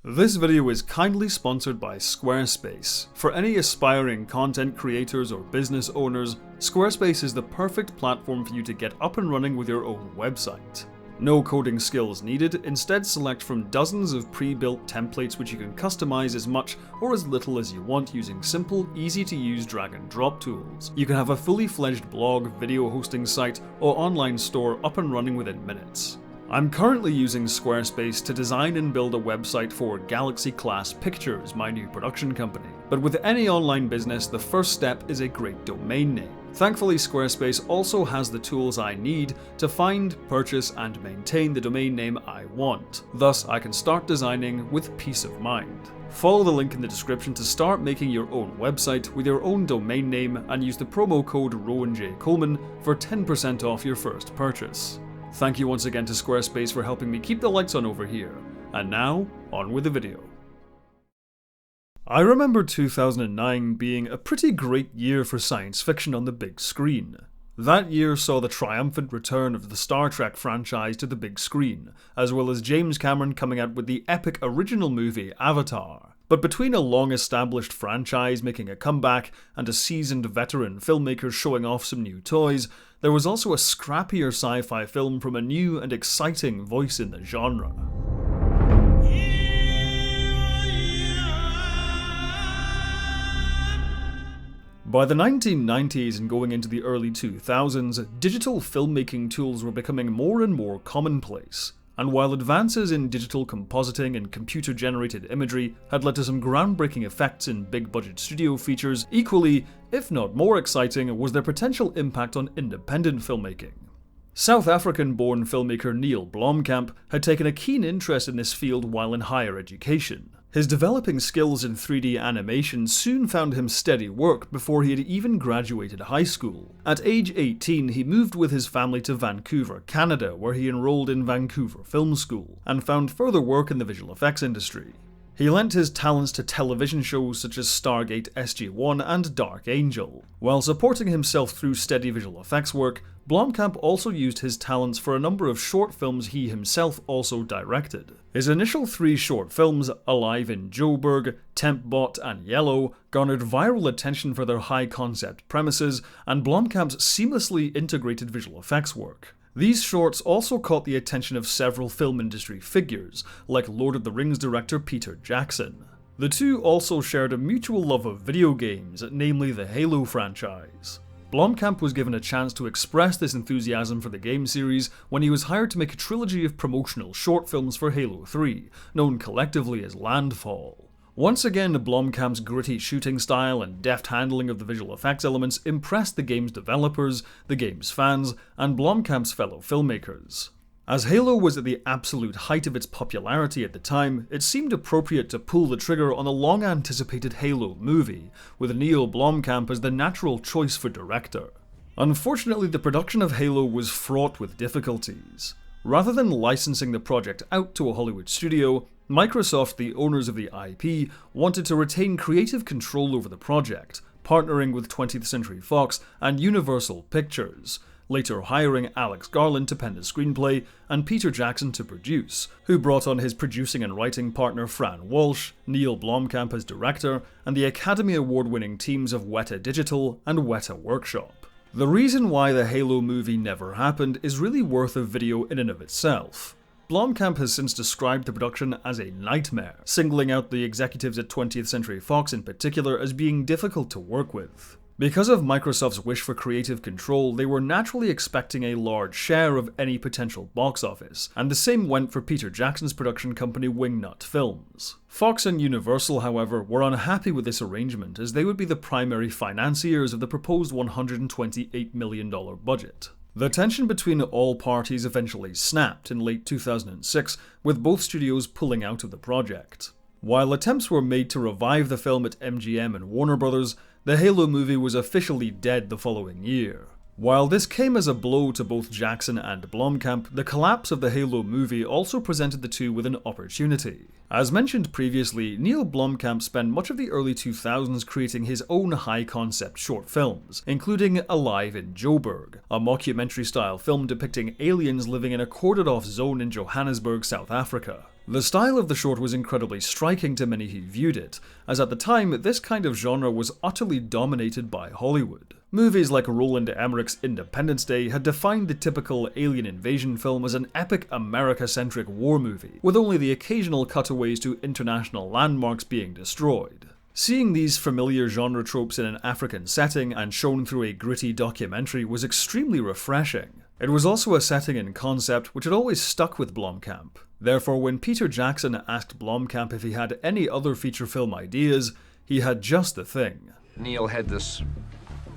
This video is kindly sponsored by Squarespace. For any aspiring content creators or business owners, Squarespace is the perfect platform for you to get up and running with your own website. No coding skills needed, instead select from dozens of pre-built templates which you can customize as much or as little as you want using simple, easy-to-use drag-and-drop tools. You can have a fully fledged blog, video hosting site, or online store up and running within minutes. I'm currently using Squarespace to design and build a website for Galaxy Class Pictures, my new production company. But with any online business, the first step is a great domain name. Thankfully, Squarespace also has the tools I need to find, purchase, and maintain the domain name I want. Thus, I can start designing with peace of mind. Follow the link in the description to start making your own website with your own domain name and use the promo code Rowan Coleman for 10% off your first purchase. Thank you once again to Squarespace for helping me keep the lights on over here. And now, on with the video. I remember 2009 being a pretty great year for science fiction on the big screen. That year saw the triumphant return of the Star Trek franchise to the big screen, as well as James Cameron coming out with the epic original movie Avatar. But between a long-established franchise making a comeback and a seasoned veteran filmmaker showing off some new toys, there was also a scrappier sci-fi film from a new and exciting voice in the genre. By the 1990s and going into the early 2000s, digital filmmaking tools were becoming more and more commonplace. And while advances in digital compositing and computer-generated imagery had led to some groundbreaking effects in big-budget studio features, equally, if not more exciting, was their potential impact on independent filmmaking. South African-born filmmaker Neil Blomkamp had taken a keen interest in this field while in higher education. His developing skills in 3D animation soon found him steady work before he had even graduated high school. At age 18, he moved with his family to Vancouver, Canada, where he enrolled in Vancouver Film School, and found further work in the visual effects industry. He lent his talents to television shows such as Stargate SG-1 and Dark Angel. While supporting himself through steady visual effects work, Blomkamp also used his talents for a number of short films he himself also directed. His initial 3 short films, Alive in Joburg, Tempbot, and Yellow, garnered viral attention for their high-concept premises and Blomkamp's seamlessly integrated visual effects work. These shorts also caught the attention of several film industry figures, like Lord of the Rings director Peter Jackson. The two also shared a mutual love of video games, namely the Halo franchise. Blomkamp was given a chance to express this enthusiasm for the game series when he was hired to make a trilogy of promotional short films for Halo 3, known collectively as Landfall. Once again, Blomkamp's gritty shooting style and deft handling of the visual effects elements impressed the game's developers, the game's fans, and Blomkamp's fellow filmmakers. As Halo was at the absolute height of its popularity at the time, it seemed appropriate to pull the trigger on a long-anticipated Halo movie, with Neil Blomkamp as the natural choice for director. Unfortunately, the production of Halo was fraught with difficulties. Rather than licensing the project out to a Hollywood studio, Microsoft, the owners of the IP, wanted to retain creative control over the project, partnering with 20th Century Fox and Universal Pictures, later hiring Alex Garland to pen the screenplay and Peter Jackson to produce, who brought on his producing and writing partner Fran Walsh, Neil Blomkamp as director, and the Academy Award-winning teams of Weta Digital and Weta Workshop. The reason why the Halo movie never happened is really worth a video in and of itself. Blomkamp has since described the production as a nightmare, singling out the executives at 20th Century Fox in particular as being difficult to work with. Because of Microsoft's wish for creative control, they were naturally expecting a large share of any potential box office, and the same went for Peter Jackson's production company Wingnut Films. Fox and Universal, however, were unhappy with this arrangement as they would be the primary financiers of the proposed $128 million budget. The tension between all parties eventually snapped in late 2006, with both studios pulling out of the project. While attempts were made to revive the film at MGM and Warner Bros., the Halo movie was officially dead the following year. While this came as a blow to both Jackson and Blomkamp, the collapse of the Halo movie also presented the two with an opportunity. As mentioned previously, Neil Blomkamp spent much of the early 2000s creating his own high-concept short films, including Alive in Joburg, a mockumentary-style film depicting aliens living in a cordoned-off zone in Johannesburg, South Africa. The style of the short was incredibly striking to many who viewed it, as at the time this kind of genre was utterly dominated by Hollywood. Movies like Roland Emmerich's Independence Day had defined the typical alien invasion film as an epic America-centric war movie, with only the occasional cutaways to international landmarks being destroyed. Seeing these familiar genre tropes in an African setting and shown through a gritty documentary was extremely refreshing. It was also a setting and concept which had always stuck with Blomkamp. Therefore, when Peter Jackson asked Blomkamp if he had any other feature film ideas, he had just the thing. Neil had this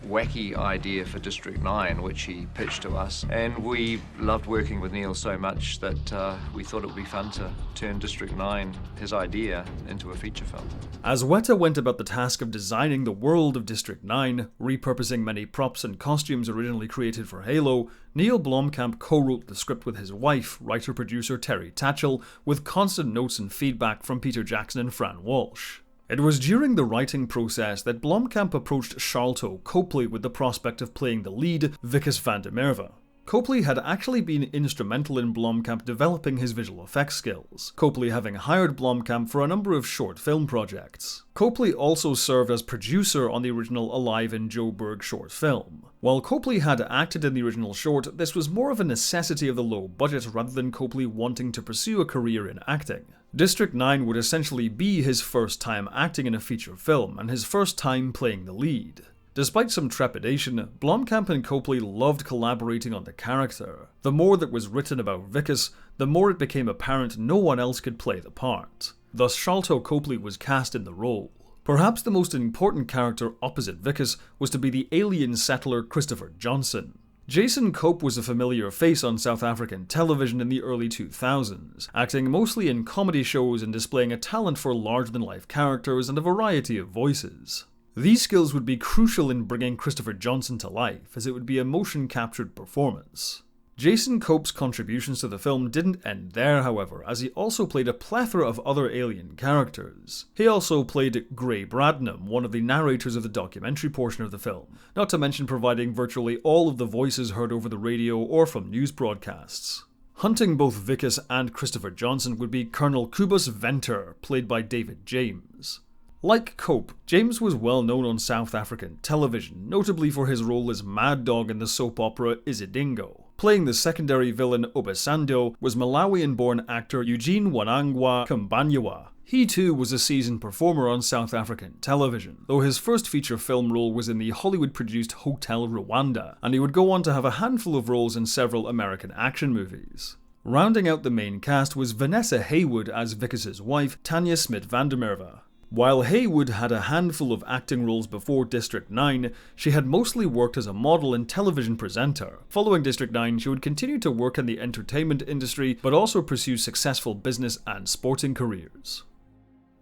wacky idea for District 9, which he pitched to us, and we loved working with Neil so much that we thought it would be fun to turn District 9, his idea, into a feature film. As Weta went about the task of designing the world of District 9, repurposing many props and costumes originally created for Halo, Neil Blomkamp co-wrote the script with his wife, writer-producer Terry Tatchell, with constant notes and feedback from Peter Jackson and Fran Walsh. It was during the writing process that Blomkamp approached Sharlto Copley with the prospect of playing the lead, Wikus van der Merwe. Copley had actually been instrumental in Blomkamp developing his visual effects skills, Copley having hired Blomkamp for a number of short film projects. Copley also served as producer on the original Alive in Joburg short film. While Copley had acted in the original short, this was more of a necessity of the low budget rather than Copley wanting to pursue a career in acting. District 9 would essentially be his first time acting in a feature film, and his first time playing the lead. Despite some trepidation, Blomkamp and Copley loved collaborating on the character. The more that was written about Wikus, the more it became apparent no one else could play the part. Thus Sharlto Copley was cast in the role. Perhaps the most important character opposite Wikus was to be the alien settler Christopher Johnson. Jason Cope was a familiar face on South African television in the early 2000s, acting mostly in comedy shows and displaying a talent for larger-than-life characters and a variety of voices. These skills would be crucial in bringing Christopher Johnson to life, as it would be a motion-captured performance. Jason Cope's contributions to the film didn't end there, however, as he also played a plethora of other alien characters. He also played Gray Bradnam, one of the narrators of the documentary portion of the film, not to mention providing virtually all of the voices heard over the radio or from news broadcasts. Hunting both Wikus and Christopher Johnson would be Colonel Cobus Venter, played by David James. Like Cope, James was well known on South African television, notably for his role as Mad Dog in the soap opera Isidingo. Playing the secondary villain Obasanjo was Malawian-born actor Eugene Wanangwa Kumbanyawa. He too was a seasoned performer on South African television, though his first feature film role was in the Hollywood-produced Hotel Rwanda, and he would go on to have a handful of roles in several American action movies. Rounding out the main cast was Vanessa Haywood as Wikus's wife, Tanya Smith van der Merwe. While Haywood had a handful of acting roles before District 9, she had mostly worked as a model and television presenter. Following District 9, she would continue to work in the entertainment industry, but also pursue successful business and sporting careers.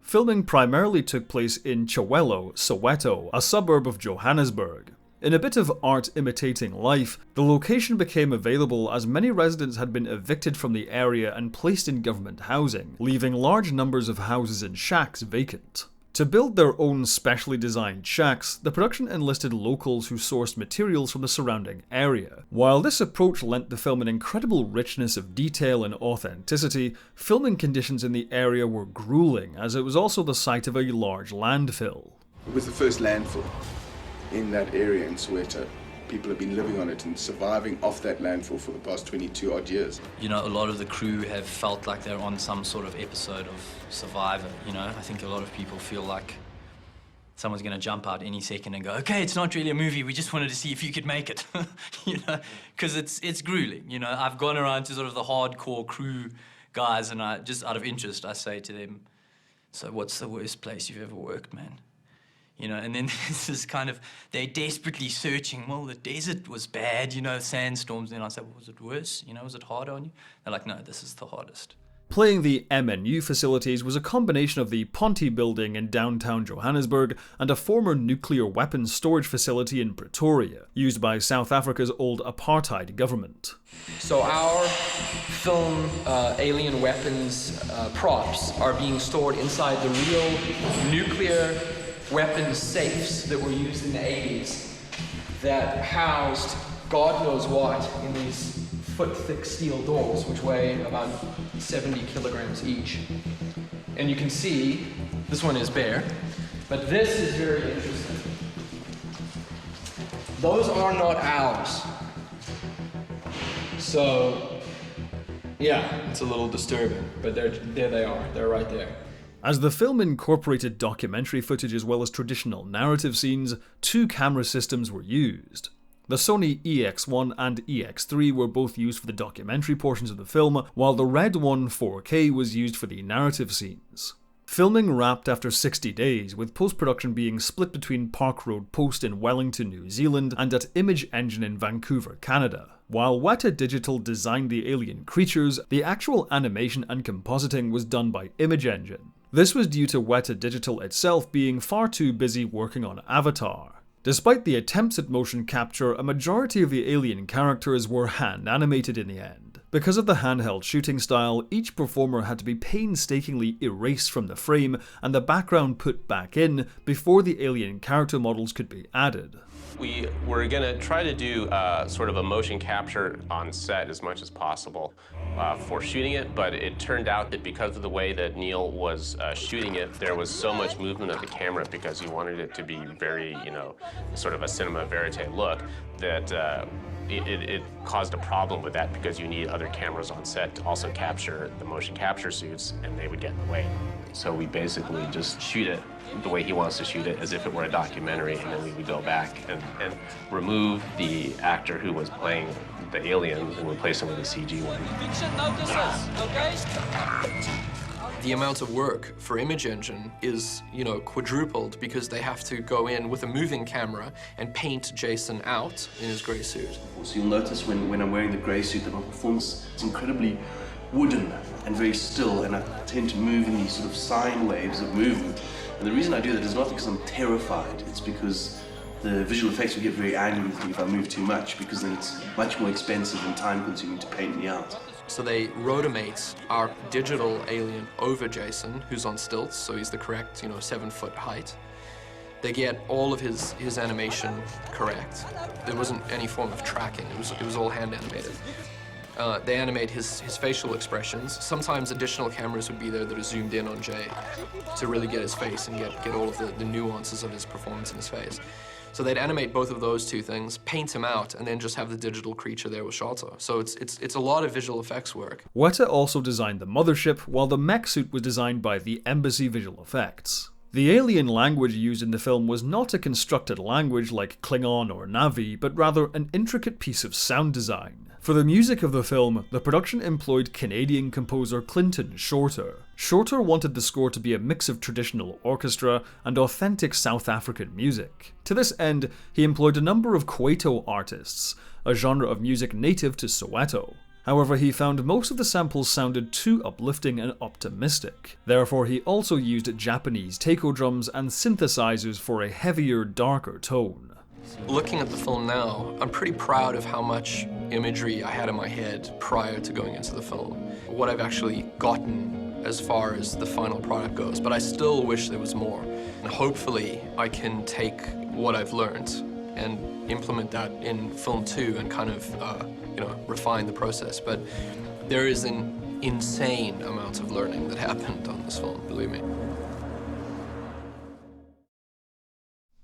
Filming primarily took place in Chawelo, Soweto, a suburb of Johannesburg. In a bit of art imitating life, the location became available as many residents had been evicted from the area and placed in government housing, leaving large numbers of houses and shacks vacant. To build their own specially designed shacks, the production enlisted locals who sourced materials from the surrounding area. While this approach lent the film an incredible richness of detail and authenticity, filming conditions in the area were grueling, as it was also the site of a large landfill. It was the first landfill in that area in Soweto. People have been living on it and surviving off that landfill for the past 22 odd years. You know, a lot of the crew have felt like they're on some sort of episode of Survivor, you know? I think a lot of people feel like someone's gonna jump out any second and go, okay, it's not really a movie, we just wanted to see if you could make it, you know? Because it's grueling, you know? I've gone around to sort of the hardcore crew guys and I, just out of interest, I say to them, so what's the worst place you've ever worked, man? You know, and then this is kind of, they're desperately searching, well, the desert was bad, you know, sandstorms. And I said, well, was it worse? You know, was it harder on you? They're like, no, this is the hardest. Playing the MNU facilities was a combination of the Ponte building in downtown Johannesburg and a former nuclear weapons storage facility in Pretoria, used by South Africa's old apartheid government. So our film alien weapons props are being stored inside the real nuclear weapons safes that were used in the 80s that housed God knows what in these foot thick steel doors, which weigh about 70 kilograms each. And you can see, this one is bare, but this is very interesting. Those are not ours. So, yeah, it's a little disturbing, but there they are, they're right there. As the film incorporated documentary footage as well as traditional narrative scenes, two camera systems were used. The Sony EX1 and EX3 were both used for the documentary portions of the film, while the Red One 4K was used for the narrative scenes. Filming wrapped after 60 days, with post-production being split between Park Road Post in Wellington, New Zealand, and at Image Engine in Vancouver, Canada. While Weta Digital designed the alien creatures, the actual animation and compositing was done by Image Engine. This was due to Weta Digital itself being far too busy working on Avatar. Despite the attempts at motion capture, a majority of the alien characters were hand animated in the end. Because of the handheld shooting style, each performer had to be painstakingly erased from the frame and the background put back in before the alien character models could be added. We were going to try to do sort of a motion capture on set as much as possible for shooting it, but it turned out that because of the way that Neil was shooting it, there was so much movement of the camera because he wanted it to be very, sort of a cinema verite look that it caused a problem with that because you need other cameras on set to also capture the motion capture suits, and they would get in the way. So we basically just shoot it the way he wants to shoot it, as if it were a documentary, and then we would go back and remove the actor who was playing the aliens and replace him with a CG one. The amount of work for Image Engine is, quadrupled because they have to go in with a moving camera and paint Jason out in his grey suit. So you'll notice when I'm wearing the grey suit that my performance is incredibly wooden and very still, and I tend to move in these sort of sine waves of movement. And the reason I do that is not because I'm terrified, it's because the visual effects will get very angry with me if I move too much, because then it's much more expensive and time-consuming to paint me out. So they rotomate our digital alien over Jason, who's on stilts, so he's the correct, 7-foot height. They get all of his animation correct. There wasn't any form of tracking, it was all hand animated. They animate his facial expressions. Sometimes additional cameras would be there that are zoomed in on Jay to really get his face and get all of the nuances of his performance in his face. So they'd animate both of those two things, paint him out, and then just have the digital creature there with Shelter. So it's a lot of visual effects work. Weta also designed the mothership, while the mech suit was designed by the Embassy Visual Effects. The alien language used in the film was not a constructed language like Klingon or Na'vi, but rather an intricate piece of sound design. For the music of the film, the production employed Canadian composer Clinton Shorter. Shorter wanted the score to be a mix of traditional orchestra and authentic South African music. To this end, he employed a number of Kwaito artists, a genre of music native to Soweto. However, he found most of the samples sounded too uplifting and optimistic. Therefore, he also used Japanese taiko drums and synthesizers for a heavier, darker tone. Looking at the film now, I'm pretty proud of how much imagery I had in my head prior to going into the film. What I've actually gotten as far as the final product goes, but I still wish there was more. And hopefully I can take what I've learned and implement that in film 2 and kind of, refine the process. But there is an insane amount of learning that happened on this film, believe me.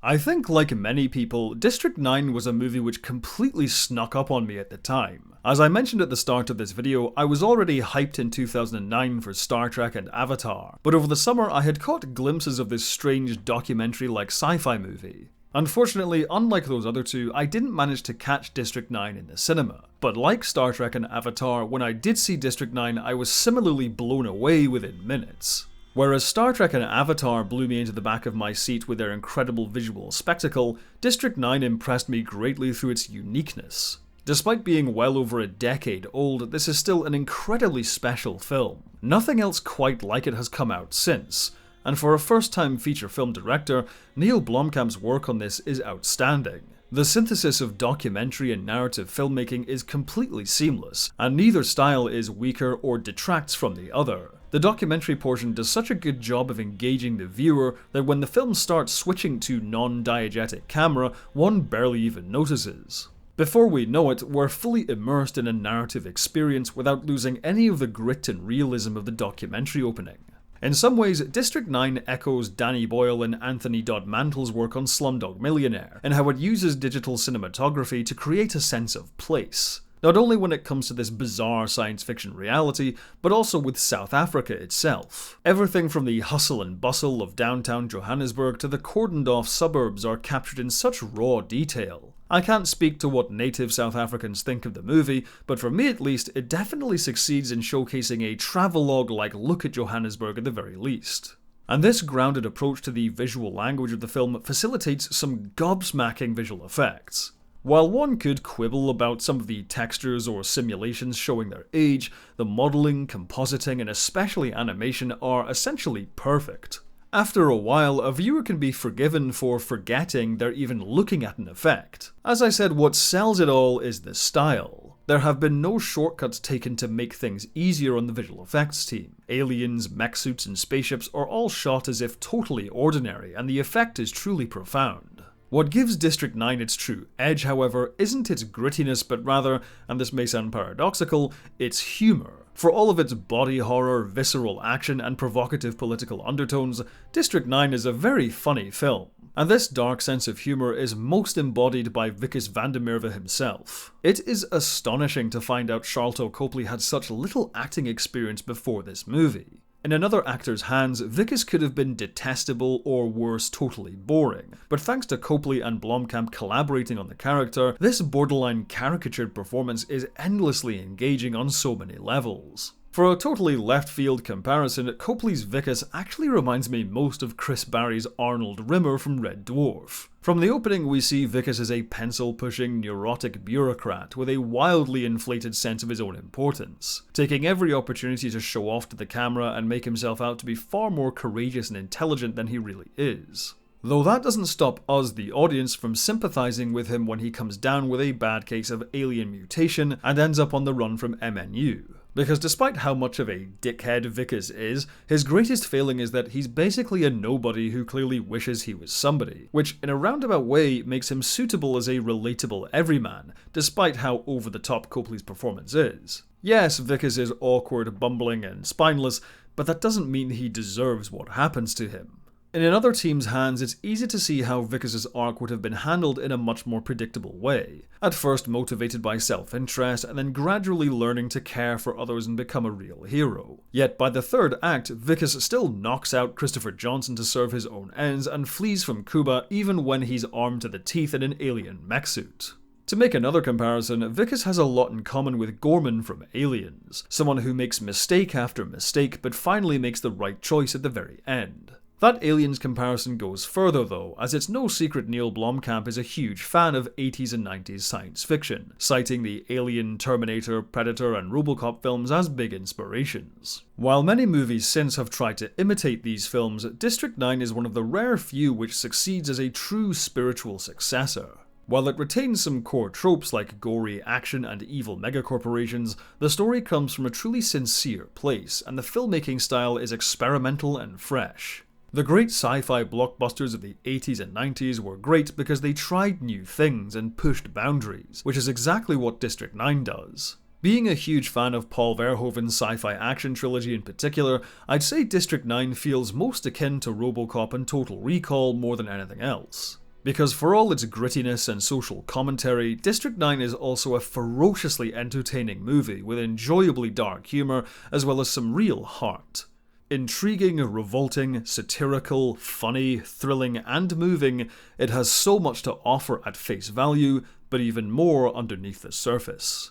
I think, like many people, District 9 was a movie which completely snuck up on me at the time. As I mentioned at the start of this video, I was already hyped in 2009 for Star Trek and Avatar, but over the summer I had caught glimpses of this strange documentary-like sci-fi movie. Unfortunately, unlike those other two, I didn't manage to catch District 9 in the cinema. But like Star Trek and Avatar, when I did see District 9, I was similarly blown away within minutes. Whereas Star Trek and Avatar blew me into the back of my seat with their incredible visual spectacle, District 9 impressed me greatly through its uniqueness. Despite being well over a decade old, this is still an incredibly special film. Nothing else quite like it has come out since, and for a first-time feature film director, Neil Blomkamp's work on this is outstanding. The synthesis of documentary and narrative filmmaking is completely seamless, and neither style is weaker or detracts from the other. The documentary portion does such a good job of engaging the viewer that when the film starts switching to non-diegetic camera, one barely even notices. Before we know it, we're fully immersed in a narrative experience without losing any of the grit and realism of the documentary opening. In some ways, District 9 echoes Danny Boyle and Anthony Dodd Mantle's work on Slumdog Millionaire, and how it uses digital cinematography to create a sense of place. Not only when it comes to this bizarre science fiction reality, but also with South Africa itself. Everything from the hustle and bustle of downtown Johannesburg to the cordoned off suburbs are captured in such raw detail. I can't speak to what native South Africans think of the movie, but for me at least, it definitely succeeds in showcasing a travelogue-like look at Johannesburg at the very least. And this grounded approach to the visual language of the film facilitates some gobsmacking visual effects. While one could quibble about some of the textures or simulations showing their age, the modelling, compositing, and especially animation are essentially perfect. After a while, a viewer can be forgiven for forgetting they're even looking at an effect. As I said, what sells it all is the style. There have been no shortcuts taken to make things easier on the visual effects team. Aliens, mech suits, and spaceships are all shot as if totally ordinary, and the effect is truly profound. What gives District 9 its true edge, however, isn't its grittiness, but rather, and this may sound paradoxical, its humour. For all of its body horror, visceral action, and provocative political undertones, District 9 is a very funny film. And this dark sense of humour is most embodied by Wikus van der Merwe himself. It is astonishing to find out Sharlto Copley had such little acting experience before this movie. In another actor's hands, Wikus could have been detestable or worse, totally boring. But thanks to Copley and Blomkamp collaborating on the character, this borderline caricatured performance is endlessly engaging on so many levels. For a totally left-field comparison, Copley's Wikus actually reminds me most of Chris Barry's Arnold Rimmer from Red Dwarf. From the opening, we see Wikus as a pencil-pushing, neurotic bureaucrat with a wildly inflated sense of his own importance, taking every opportunity to show off to the camera and make himself out to be far more courageous and intelligent than he really is. Though that doesn't stop us, the audience, from sympathising with him when he comes down with a bad case of alien mutation and ends up on the run from MNU. Because despite how much of a dickhead Wikus is, his greatest failing is that he's basically a nobody who clearly wishes he was somebody, which in a roundabout way makes him suitable as a relatable everyman, despite how over-the-top Copley's performance is. Yes, Wikus is awkward, bumbling, and spineless, but that doesn't mean he deserves what happens to him. In another team's hands, it's easy to see how Wikus' arc would have been handled in a much more predictable way. At first motivated by self-interest, and then gradually learning to care for others and become a real hero. Yet by the third act, Wikus still knocks out Christopher Johnson to serve his own ends and flees from Cuba even when he's armed to the teeth in an alien mech suit. To make another comparison, Wikus has a lot in common with Gorman from Aliens, someone who makes mistake after mistake but finally makes the right choice at the very end. That Aliens comparison goes further though, as it's no secret Neil Blomkamp is a huge fan of 80s and 90s science fiction, citing the Alien, Terminator, Predator and Robocop films as big inspirations. While many movies since have tried to imitate these films, District 9 is one of the rare few which succeeds as a true spiritual successor. While it retains some core tropes like gory action and evil megacorporations, the story comes from a truly sincere place, and the filmmaking style is experimental and fresh. The great sci-fi blockbusters of the 80s and 90s were great because they tried new things and pushed boundaries, which is exactly what District 9 does. Being a huge fan of Paul Verhoeven's sci-fi action trilogy in particular, I'd say District 9 feels most akin to Robocop and Total Recall more than anything else. Because for all its grittiness and social commentary, District 9 is also a ferociously entertaining movie with enjoyably dark humour as well as some real heart. Intriguing, revolting, satirical, funny, thrilling, and moving, it has so much to offer at face value, but even more underneath the surface.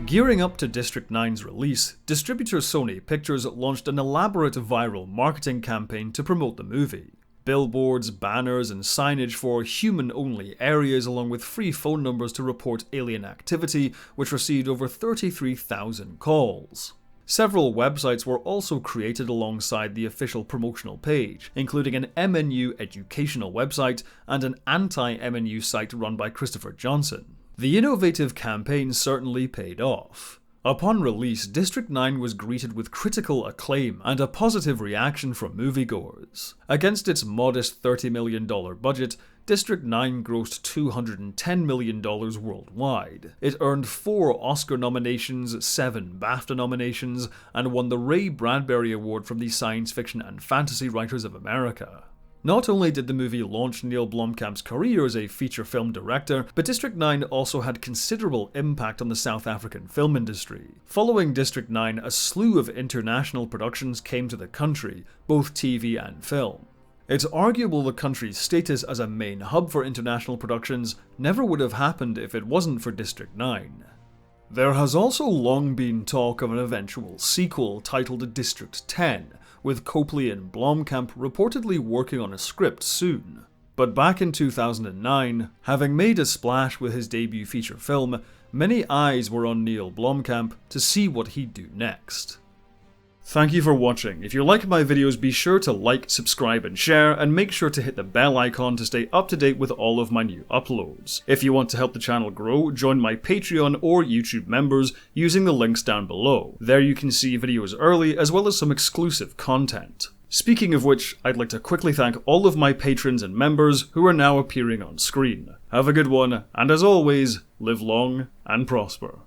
Gearing up to District 9's release, distributor Sony Pictures launched an elaborate viral marketing campaign to promote the movie. Billboards, banners, and signage for human-only areas along with free phone numbers to report alien activity, which received over 33,000 calls. Several websites were also created alongside the official promotional page, including an MNU educational website and an anti-MNU site run by Christopher Johnson. The innovative campaign certainly paid off. Upon release, District 9 was greeted with critical acclaim and a positive reaction from moviegoers. Against its modest $30 million budget, District 9 grossed $210 million worldwide. It earned 4 Oscar nominations, 7 BAFTA nominations, and won the Ray Bradbury Award from the Science Fiction and Fantasy Writers of America. Not only did the movie launch Neil Blomkamp's career as a feature film director, but District 9 also had considerable impact on the South African film industry. Following District 9, a slew of international productions came to the country, both TV and film. It's arguable the country's status as a main hub for international productions never would have happened if it wasn't for District 9. There has also long been talk of an eventual sequel titled District 10, with Copley and Blomkamp reportedly working on a script soon. But back in 2009, having made a splash with his debut feature film, many eyes were on Neil Blomkamp to see what he'd do next. Thank you for watching. If you like my videos, be sure to like, subscribe and share, and make sure to hit the bell icon to stay up to date with all of my new uploads. If you want to help the channel grow, join my Patreon or YouTube members using the links down below. There you can see videos early as well as some exclusive content. Speaking of which, I'd like to quickly thank all of my patrons and members who are now appearing on screen. Have a good one, and as always, live long and prosper.